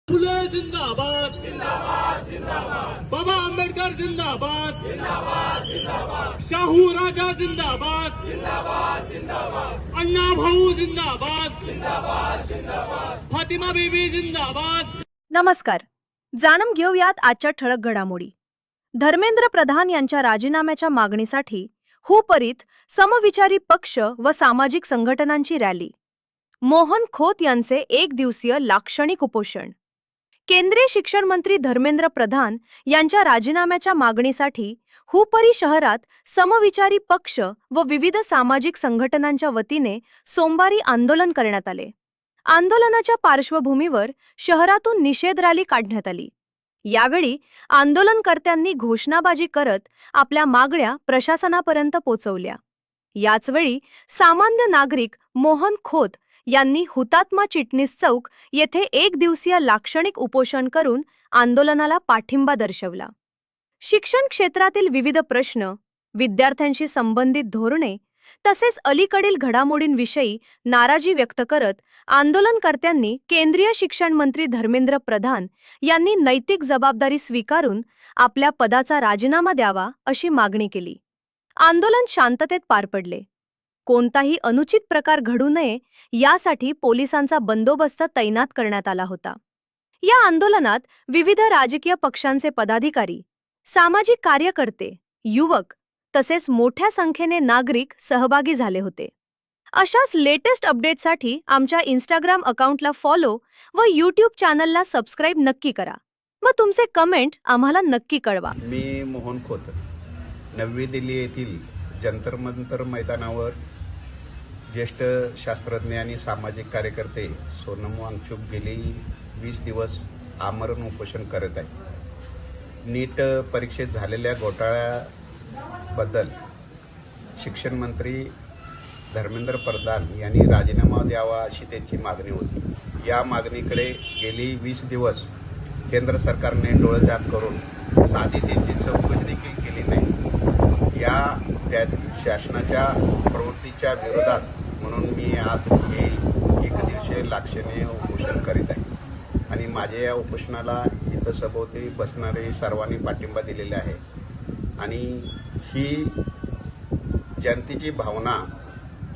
फुले जिंदाबाद जिंदाबाद जिंदाबाद, बाबा आंबेडकर जिंदाबाद जिंदाबाद जिंदाबाद, शाहू राजा जिंदाबाद जिंदाबाद जिंदाबाद, अण्णा भाऊ जिंदाबाद जिंदाबाद जिंदाबाद, फातिमा बीबी जिंदाबाद। नमस्कार, जाणून घेऊयात आजच्या ठळक घडामोडी। धर्मेंद्र प्रधान यांच्या राजीनाम्याच्या मागणीसाठी हुपरीत समविचारी पक्ष व सामाजिक संघटनांची रॅली। मोहन खोत यांचे एक दिवसीय लाक्षणिक उपोषण। केंद्रीय शिक्षण मंत्री धर्मेंद्र प्रधान यांच्या राजीनाम्याच्या मागणीसाठी हुपरी शहरात समविचारी पक्ष व विविध सामाजिक संघटनांच्या वतीने सोमवारी आंदोलन करण्यात आले। आंदोलनाच्या पार्श्वभूमीवर शहरातून निषेध रॅली काढण्यात आली। यावेळी आंदोलनकर्त्यांनी घोषणाबाजी करत आपल्या मागण्या प्रशासनापर्यंत पोहोचवल्या। याचवेळी सामान्य नागरिक मोहन खोत यांनी हुतात्मा चिटणीस चौक येथे एक दिवसीय लाक्षणिक उपोषण करून आंदोलनाला पाठिंबा दर्शवला। शिक्षण क्षेत्रातील विविध प्रश्न, विद्यार्थ्यांशी संबंधित धोरणे तसेच अलीकडील घडामोडींविषयी नाराजी व्यक्त करत आंदोलनकर्त्यांनी केंद्रीय शिक्षण मंत्री धर्मेंद्र प्रधान यांनी नैतिक जबाबदारी स्वीकारून आपल्या पदाचा राजीनामा द्यावा अशी मागणी केली। आंदोलन शांततेत पार पडले। कोणताही अनुचित प्रकार घडू नये यासाठी पोलिसांचा बंदोबस्त तैनात करण्यात आला होता। या आंदोलनात विविध राजकीय पक्षांचे पदाधिकारी, सामाजिक कार्यकर्ते, युवक तसेच मोठ्या संख्येने नागरिक सहभागी झाले होते। अशाच लेटेस्ट अपडेटसाठी आमच्या इंस्टाग्राम अकाउंटला फॉलो व यूट्यूब चॅनलला सबस्क्राइब नक्की करा व तुमचे कमेंट आम्हाला नक्की कळवा। मी मोहन खोत, नवी दिल्ली येथील जंतर मंतर मैदानावर ज्येष्ठ शास्त्रज्ञ आणि सामाजिक कार्यकर्ते सोनम वांगचुक गेली 20 दिवस आमरण उपोषण करत आहे। नीट परीक्षेत झालेल्या घोटाळ्याबद्दल शिक्षण मंत्री धर्मेंद्र प्रधान यांनी राजीनामा द्यावा अशी त्यांची मागणी होती। या मागणीकडे गेली 20 दिवस केंद्र सरकारने डोळेझाक करून साधी त्यांची चौकशी देखील केली नाही। त्या शासनाच्या प्रवृत्तीच्या विरोधात म्हणून मी आज हे एकदिवसीय लाक्षणिक उपोषण करीत आहे आणि माझ्या या उपोषणाला इथं सभोवती बसणारे सर्वांनी पाठिंबा दिलेला आहे आणि ही जनतेची भावना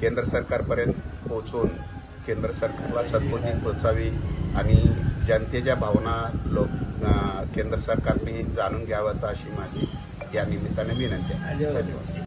केंद्र सरकारपर्यंत पोहोचून केंद्र सरकारला सद्बुद्धी पोचावी आणि जनतेच्या भावना केंद्र सरकारने जाणून घ्याव्यात अशी माझी या निमित्ताने विनंती आहे। धन्यवाद।